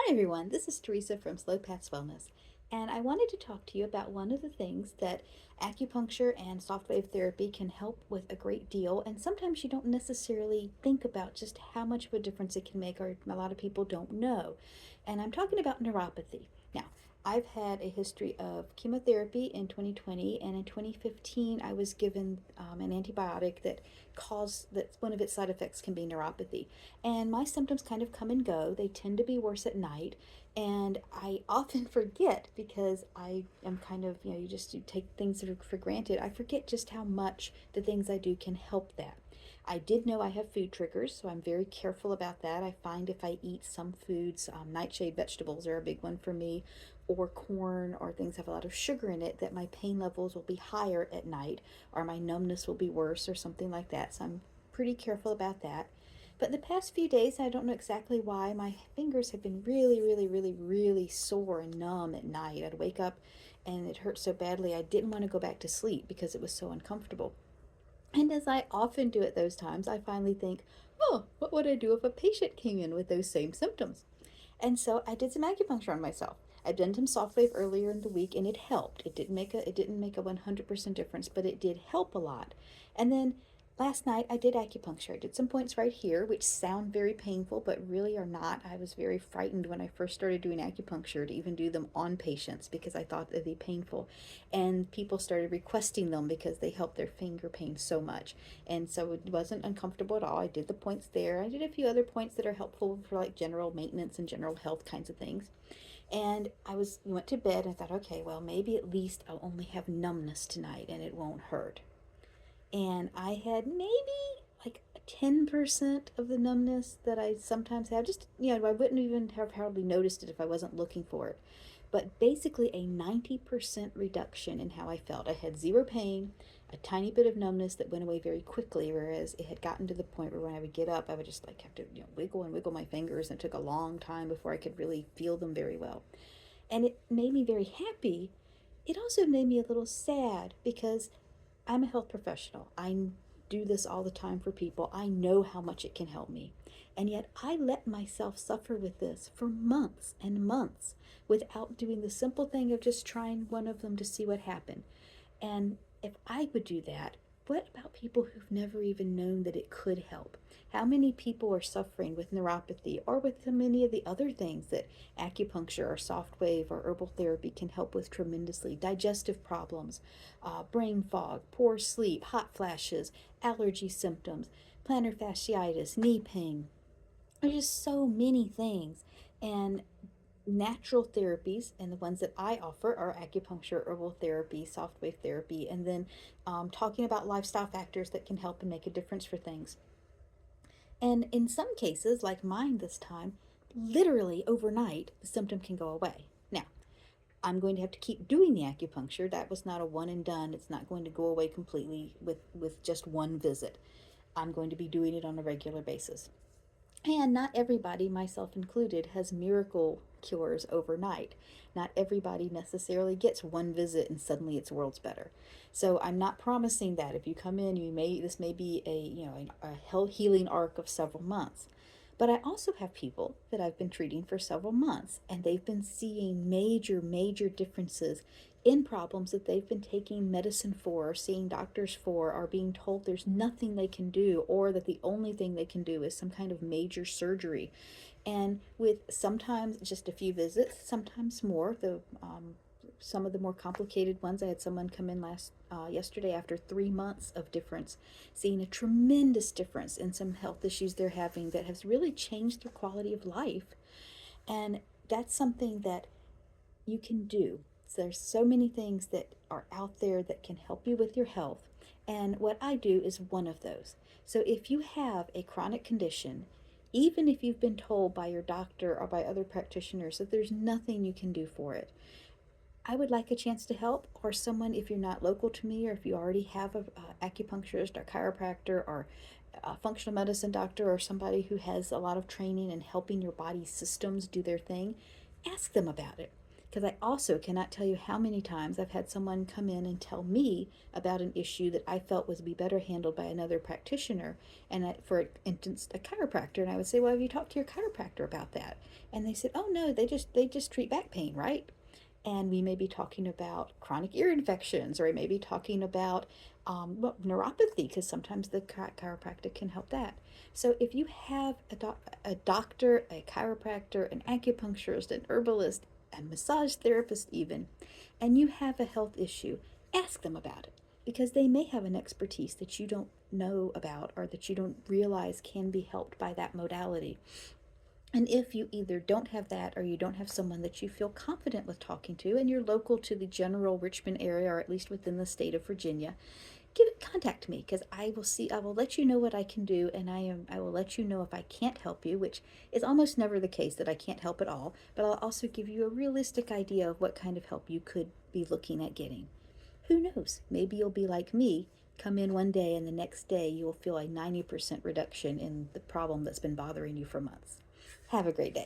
Hi everyone, this is Teresa from Slow Paths Wellness, and I wanted to talk to you about one of the things that acupuncture and softwave therapy can help with a great deal, and sometimes you don't necessarily think about just how much of a difference it can make, or a lot of people don't know. And I'm talking about neuropathy. Now, I've had a history of chemotherapy in 2020, and in 2015 I was given an antibiotic that one of its side effects can be neuropathy. And my symptoms kind of come and go. They tend to be worse at night, and I often forget because I am kind of, you take things for granted. I forget just how much the things I do can help that. I did know I have food triggers, so I'm very careful about that. I find if I eat some foods, nightshade vegetables are a big one for me, or corn, or things have a lot of sugar in it, that my pain levels will be higher at night, or my numbness will be worse, or something like that. So I'm pretty careful about that. But the past few days, I don't know exactly why, my fingers have been really, really, really, really sore and numb at night. I'd wake up and it hurt so badly I didn't want to go back to sleep because it was so uncomfortable. And as I often do at those times, I finally think, oh, what would I do if a patient came in with those same symptoms? And so I did some acupuncture on myself. I'd done some Softwave earlier in the week, and it helped. It didn't make a 100% difference, but it did help a lot. And then last night I did acupuncture. I did some points right here, which sound very painful, but really are not. I was very frightened when I first started doing acupuncture to even do them on patients because I thought they'd be painful. And people started requesting them because they help their finger pain so much. And so it wasn't uncomfortable at all. I did the points there. I did a few other points that are helpful for like general maintenance and general health kinds of things. And went to bed and I thought, okay, well, maybe at least I'll only have numbness tonight and it won't hurt. And I had maybe like 10% of the numbness that I sometimes have. Just, I wouldn't even have hardly noticed it if I wasn't looking for it. But basically, a 90% reduction in how I felt. I had zero pain, a tiny bit of numbness that went away very quickly, whereas it had gotten to the point where when I would get up, I would just like have to, wiggle and wiggle my fingers, and it took a long time before I could really feel them very well. And it made me very happy. It also made me a little sad because I'm a health professional. I do this all the time for people. I know how much it can help me. And yet I let myself suffer with this for months and months without doing the simple thing of just trying one of them to see what happened. And if I would do that, what about people who've never even known that it could help? How many people are suffering with neuropathy or with so many of the other things that acupuncture or soft wave or herbal therapy can help with tremendously? Digestive problems, brain fog, poor sleep, hot flashes, allergy symptoms, plantar fasciitis, knee pain. There's just so many things. And natural therapies, and the ones that I offer are acupuncture, herbal therapy, soft wave therapy, and then talking about lifestyle factors that can help and make a difference for things. And in some cases, like mine this time, literally overnight, the symptom can go away. Now, I'm going to have to keep doing the acupuncture. That was not a one and done. It's not going to go away completely with just one visit. I'm going to be doing it on a regular basis. And not everybody, myself included, has miracle cures overnight. Not everybody necessarily gets one visit and suddenly it's worlds better. So I'm not promising that. If you come in, this may be a health healing arc of several months. But I also have people that I've been treating for several months, and they've been seeing major, major differences in problems that they've been taking medicine for, or seeing doctors for, or being told there's nothing they can do, or that the only thing they can do is some kind of major surgery. And with sometimes just a few visits, sometimes more. Some of the more complicated ones, I had someone come in yesterday after 3 months of difference, seeing a tremendous difference in some health issues they're having that has really changed their quality of life. And that's something that you can do. So there's so many things that are out there that can help you with your health. And what I do is one of those. So if you have a chronic condition, even if you've been told by your doctor or by other practitioners that there's nothing you can do for it, I would like a chance to help, or someone, if you're not local to me, or if you already have a acupuncturist or chiropractor or a functional medicine doctor, or somebody who has a lot of training in helping your body's systems do their thing, ask them about it. Because I also cannot tell you how many times I've had someone come in and tell me about an issue that I felt was be better handled by another practitioner, and for instance, a chiropractor. And I would say, "Well, have you talked to your chiropractor about that?" And they said, "Oh no, they just treat back pain, right?" And we may be talking about chronic ear infections, or we may be talking about neuropathy, because sometimes the chiropractic can help that. So if you have a doctor, a chiropractor, an acupuncturist, an herbalist, a massage therapist even, and you have a health issue, ask them about it, because they may have an expertise that you don't know about, or that you don't realize can be helped by that modality. And if you either don't have that, or you don't have someone that you feel confident with talking to, and you're local to the general Richmond area, or at least within the state of Virginia, contact me, because I will let you know what I can do, and I will let you know if I can't help you, which is almost never the case that I can't help at all, but I'll also give you a realistic idea of what kind of help you could be looking at getting. Who knows? Maybe you'll be like me, come in one day and the next day you will feel a 90% reduction in the problem that's been bothering you for months. Have a great day.